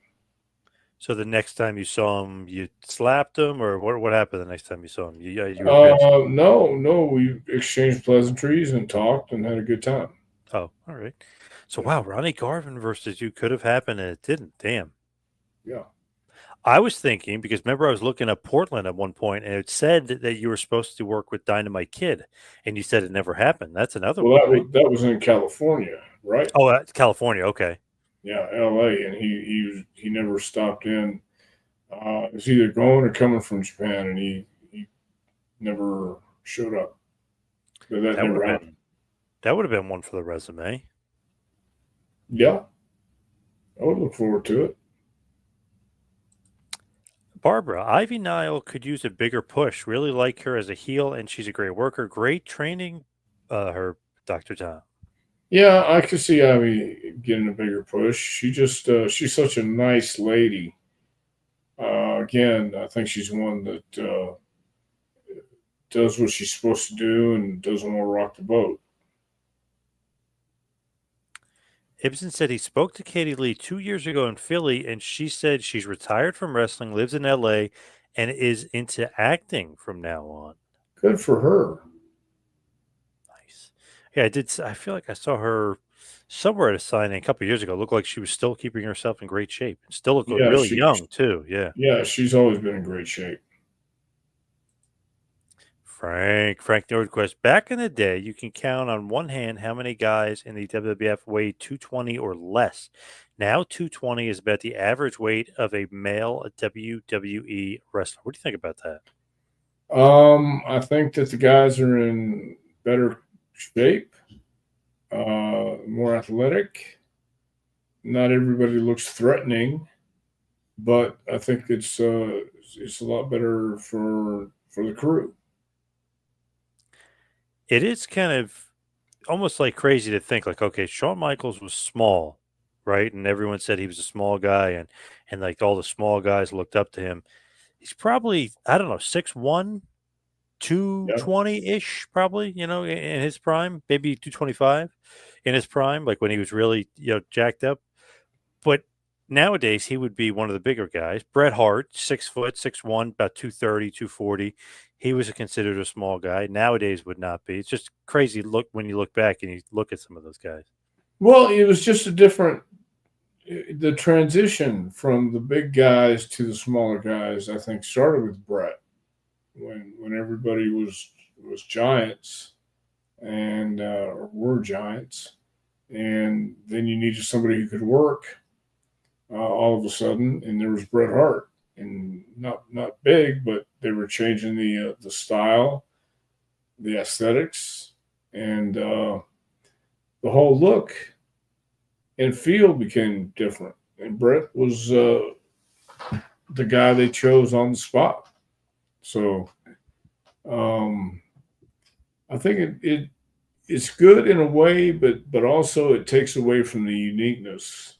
So the next time you saw him, you slapped him, or what happened the next time you saw him? You were pissed. No, we exchanged pleasantries and talked and had a good time. Oh, all right. So wow, Ronnie Garvin versus you could have happened and it didn't. Damn. Yeah. I was thinking because remember I was looking at Portland at one point and it said that you were supposed to work with Dynamite Kid, and you said it never happened. That's another Well, one, right? that was in California, right? Oh, California. Okay. Yeah, L.A. And he never stopped in. It was either going or coming from Japan, and he never showed up. So that That would never have been happened. one for the resume. Yeah, I would look forward to it. Barbara, Ivy Nile could use a bigger push. Really like her as a heel, and she's a great worker. Great training, her Dr. Tom. Yeah, I could see Ivy getting a bigger push. She's such a nice lady. Again, I think she's one that does what she's supposed to do and doesn't want to rock the boat. Ibsen said he spoke to Katie Lee 2 years ago in Philly, and she said she's retired from wrestling, lives in LA, and is into acting from now on. Good for her. Nice. Yeah, I did. I feel like I saw her somewhere at a signing a couple years ago. It looked like she was still keeping herself in great shape and still looked Yeah, really young, too. Yeah. she's always been in great shape. Frank Nordquist. Back in the day, you can count on one hand how many guys in the WWF weighed 220 or less. Now 220 is about the average weight of a male WWE wrestler. What do you think about that? I think that the guys are in better shape, more athletic. Not everybody looks threatening, but I think it's a lot better for the crew. It is kind of almost like crazy to think like, okay, Shawn Michaels was small, right? And everyone said he was a small guy, and like all the small guys looked up to him. He's probably, I don't know, 6'1", Yeah, 220 ish, probably, in his prime, maybe 225 in his prime, like when he was really, jacked up. But nowadays, he would be one of the bigger guys. Bret Hart, 6 foot, 6'1", about 230, 240. He was considered a small guy. Nowadays, would not be. It's just crazy look when you look back and you look at some of those guys. well, it was just a different. The transition from the big guys to the smaller guys, I think, started with Bret when everybody was giants and were giants, and then you needed somebody who could work all of a sudden, and there was Bret Hart, and not big, but they were changing the style, the aesthetics, and the whole look and feel became different. And Bret was the guy they chose on the spot. So I think it's good in a way, but also it takes away from the uniqueness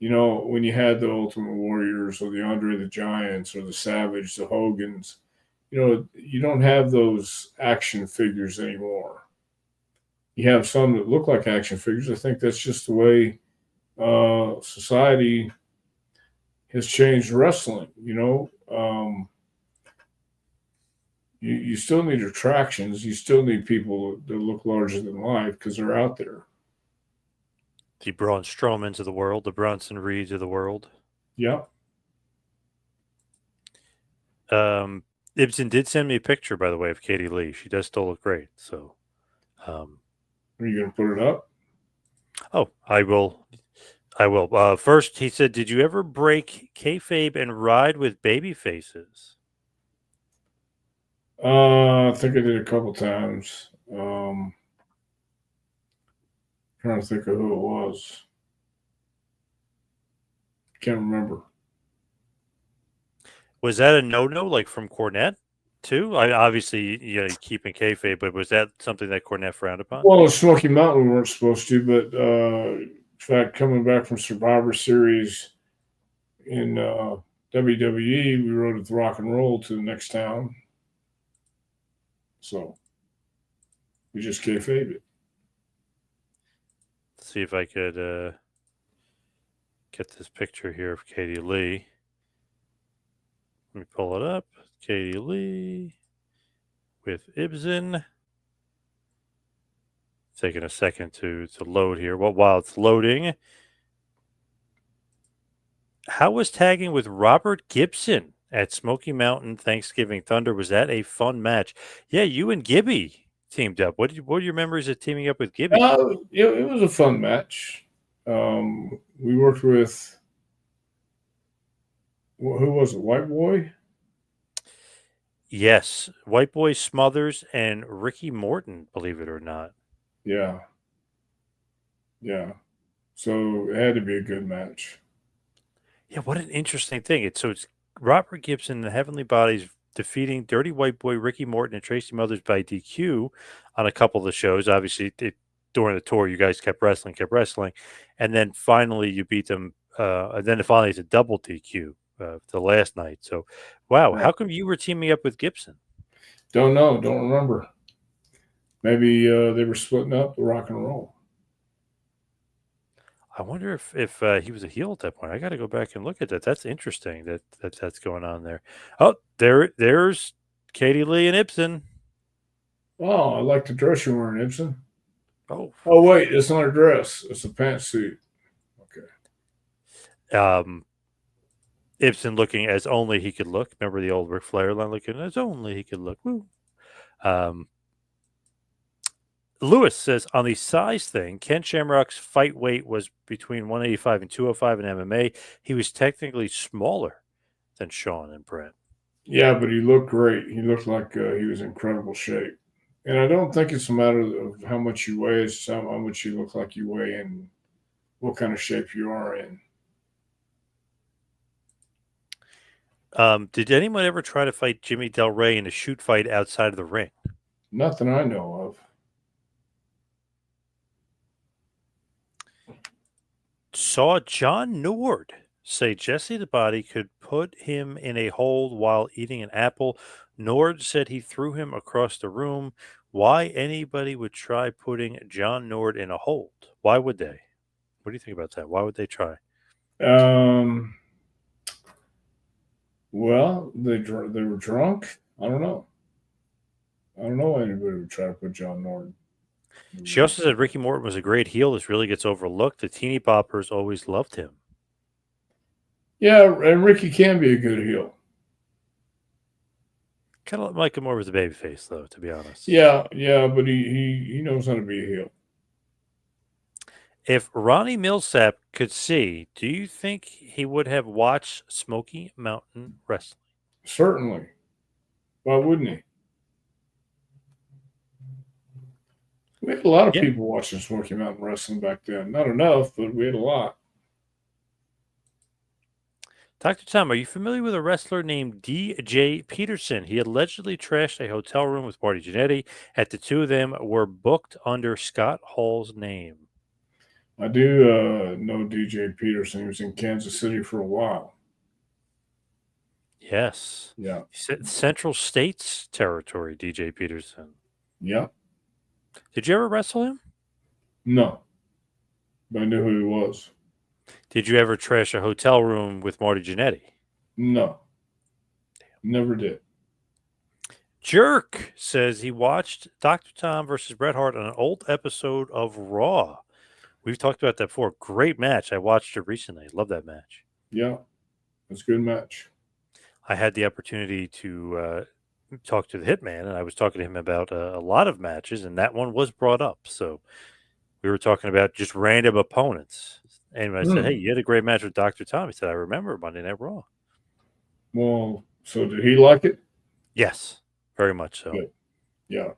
when you had the Ultimate Warriors or the Andre the Giants or the Savage, the Hogans, you don't have those action figures anymore. You have some that look like action figures. I think that's just the way society has changed wrestling. You still need attractions. You still need people that look larger than life because they're out there. The Braun Strowmans of the world, the Bronson Reeds of the world. Yeah. Ibsen did send me a picture, by the way, of Katie Lee. She does still look great. So, Are you going to put it up? oh, I will. I will. First, he said, "Did you ever break kayfabe and ride with baby faces?" I think I did a couple times. Trying to think of who it was. Can't remember. Was that a no-no, like from Cornette too? I obviously, keeping kayfabe, but was that something that Cornette frowned upon? Well, at Smoky Mountain, we weren't supposed to, but in fact, coming back from Survivor Series in WWE, we rode with Rock and Roll to the next town. So we just kayfabe it. Let's see if I could get this picture here of Katie Lee. Let me pull it up. Katie Lee with Ibsen. Taking a second to load here. Well, while it's loading, how was tagging with Robert Gibson at Smoky Mountain Thanksgiving Thunder? Was that a fun match? Yeah, you and Gibby teamed up. What are your memories of teaming up with Gibby? It was a fun match. We worked with who was it? White Boy. Yes, White Boy Smothers and Ricky Morton. Believe it or not. Yeah, yeah. So it had to be a good match. Yeah, what an interesting thing. It's Robert Gibson and the Heavenly Bodies defeating Dirty White Boy, Ricky Morton, and Tracy Mothers by DQ on a couple of the shows. Obviously, during the tour, you guys kept wrestling, and then finally you beat them. And then finally it's a double DQ the last night. So, wow, Right. how come you were teaming up with Gibson? Don't know. Don't remember. Maybe they were splitting up the Rock and Roll. I wonder if he was a heel at that point. I got to go back and look at that. That's interesting that's going on there. Oh, there's Katie Lee and Ibsen. Oh, I like the dress you're wearing, Ibsen. Oh, Oh, wait, it's not a dress. It's a pantsuit. Okay. Ibsen looking as only he could look. Remember the old Ric Flair line, looking as only he could look. Woo. Lewis says on the size thing, Ken Shamrock's fight weight was between 185 and 205 in MMA. He was technically smaller than Sean and Brett. Yeah, but he looked great. He looked like he was in incredible shape. And I don't think it's a matter of how much you weigh, it's how much you look like you weigh and what kind of shape you are in. Did anyone ever try to fight Jimmy Del Rey in a shoot fight outside of the ring? Nothing I know of. Saw John Nord say Jesse the Body could put him in a hold while eating an apple. Nord said he threw him across the room. Why anybody would try putting John Nord in a hold? Why would they? What do you think about that? Why would they try? Well, they were drunk. I don't know. I don't know why anybody would try to put John Norton. She also said Ricky Morton was a great heel. This really gets overlooked. The teeny boppers always loved him. Yeah, and Ricky can be a good heel. Kind of like him more as a babyface, though, to be honest. Yeah, but he knows how to be a heel. If Ronnie Millsap could see, do you think he would have watched Smoky Mountain Wrestling? Certainly. Why wouldn't he? We had a lot of people watching Smoky Mountain Wrestling back then. Not enough, but we had a lot. Dr. Tom, are you familiar with a wrestler named D.J. Peterson? He allegedly trashed a hotel room with Marty Jannetty, and the two of them were booked under Scott Hall's name. I do know DJ Peterson. He was in Kansas City for a while. Yes. Yeah. Central States Territory, DJ Peterson. Yeah. Did you ever wrestle him? No. But I knew who he was. Did you ever trash a hotel room with Marty Jannetty? No. Never did. Jerk says he watched Dr. Tom versus Bret Hart on an old episode of Raw. We've talked about that before. Great match. I watched it recently. Love that match. Yeah. It's a good match. I had the opportunity to talk to the Hitman, and I was talking to him about a lot of matches, and that one was brought up. So we were talking about just random opponents. And I said, hey, you had a great match with Dr. Tom. He said, I remember Monday Night Raw. Well, so did he like it? Yes, very much so. Good. Yeah.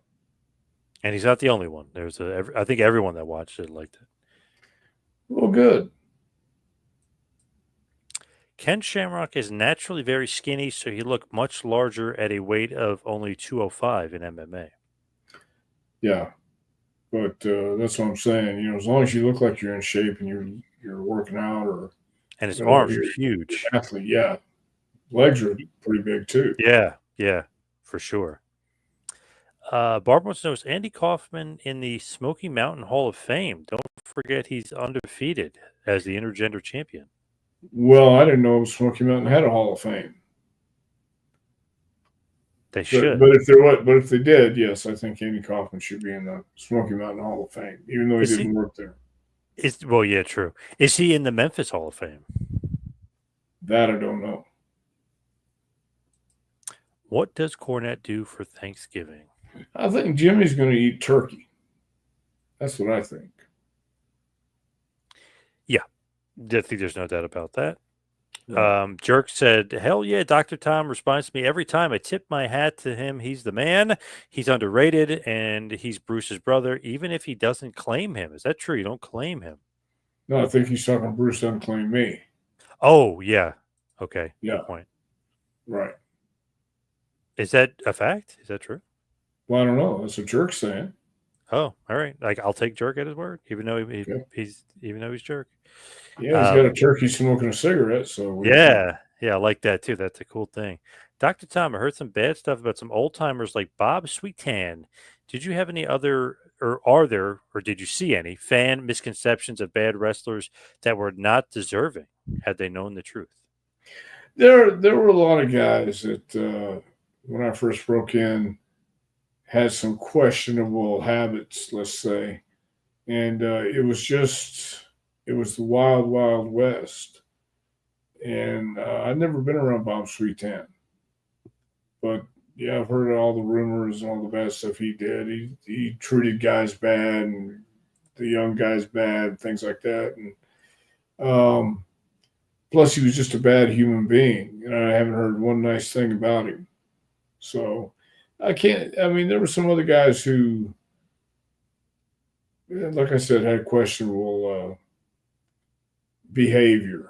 And he's not the only one. I think everyone that watched it liked it. Well, good. Ken Shamrock is naturally very skinny, so he looked much larger at a weight of only 205 in MMA. Yeah. But that's what I'm saying. You know, as long as you look like you're in shape and you're working out, and his arms are huge. Athlete, yeah. Legs are pretty big too. Yeah, for sure. Barb wants to know, is Andy Kaufman in the Smoky Mountain Hall of Fame? Don't forget he's undefeated as the intergender champion. Well, I didn't know Smoky Mountain had a Hall of Fame. They should. But if they did, yes, I think Andy Kaufman should be in the Smoky Mountain Hall of Fame, even though he didn't work there. Well, yeah, true. Is he in the Memphis Hall of Fame? That I don't know. What does Cornette do for Thanksgiving? I think Jimmy's going to eat turkey. That's what I think. Yeah, I think there's no doubt about that. Yeah. Jerk said, hell yeah, Dr. Tom responds to me every time. I tip my hat to him. He's the man. He's underrated, and he's Bruce's brother, even if he doesn't claim him. Is that true? You don't claim him? No, I think he's talking Bruce doesn't claim me. Oh, yeah. Okay. Yeah. Good point. Right. Is that a fact? Is that true? Well, I don't know. That's what Jerk's saying. Oh, all right. Like, I'll take Jerk at his word, even though he's Jerk. Yeah, he's got a turkey smoking a cigarette. So yeah, I like that too. That's a cool thing. Dr. Tom, I heard some bad stuff about some old timers like Bob Sweetan. Did you have any other, or did you see any fan misconceptions of bad wrestlers that were not deserving had they known the truth? There were a lot of guys that when I first broke in had some questionable habits, let's say, and it was the wild, wild west. And I'd never been around Bob Sweetan. But, yeah, I've heard all the rumors and all the bad stuff he did. He treated guys bad and the young guys bad, things like that. And plus, he was just a bad human being. And I haven't heard one nice thing about him. So, there were some other guys who, like I said, had questionable behavior.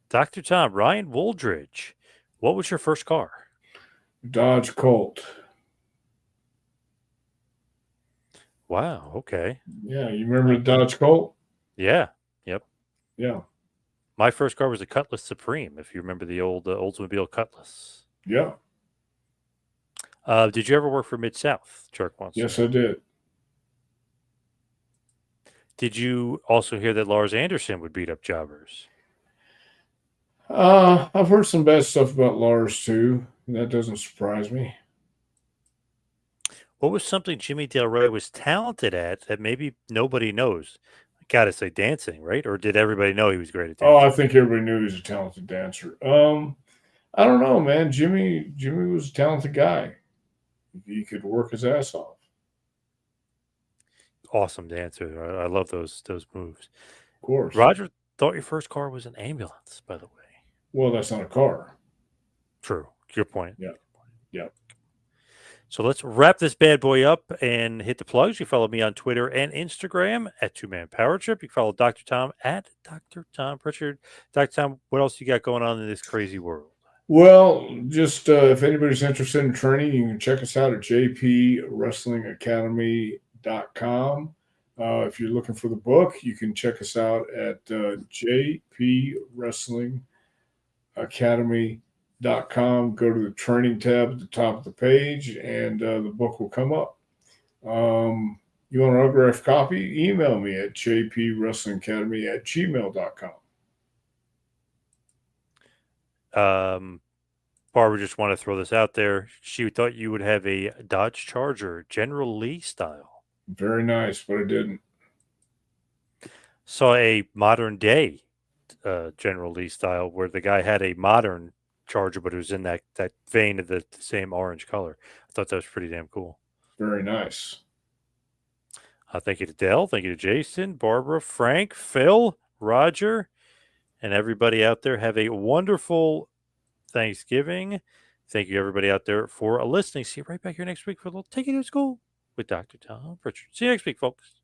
Dr. Tom, Ryan Wooldridge, what was your first car? Dodge Colt. Wow, okay. Yeah, you remember the Dodge Colt? Yeah, yep. Yeah. My first car was a Cutlass Supreme, if you remember the old Oldsmobile Cutlass. Yeah. Did you ever work for Mid-South, Jerk wants? Yes, I did. Did you also hear that Lars Anderson would beat up jobbers? I've heard some bad stuff about Lars too. That doesn't surprise me. What was something Jimmy Del Rey was talented at that maybe nobody knows? I gotta say dancing, right? Or did everybody know he was great at dancing? Oh, I think everybody knew he was a talented dancer. I don't know, man. Jimmy was a talented guy. He could work his ass off. Awesome dancer. I love those moves. Of course. Roger thought your first car was an ambulance, by the way. Well, that's not a car. True. Your point. Yeah. Yeah. So let's wrap this bad boy up and hit the plugs. You follow me on Twitter and Instagram at 2Man Power Trip. You can follow Dr. Tom at Dr. Tom Prichard. Dr. Tom, what else you got going on in this crazy world? Well, just if anybody's interested in training, you can check us out at jpwrestlingacademy.com. If you're looking for the book, you can check us out at JP Wrestling Academy.com. Go to the training tab at the top of the page, and the book will come up. You want an autographed copy? Email me at jpwrestlingacademy@gmail.com. Barbara just want to throw this out there. She thought you would have a Dodge Charger, General Lee style. Very nice, but I didn't. Saw a modern day General Lee style where the guy had a modern Charger, but it was in that vein of the same orange color. I thought that was pretty damn cool. Very nice. Thank you to Dell. Thank you to Jason, Barbara, Frank, Phil, Roger, and everybody out there. Have a wonderful Thanksgiving. Thank you, everybody out there, for listening. See you right back here next week for a little Take You to School with Dr. Tom Prichard. See you next week, folks.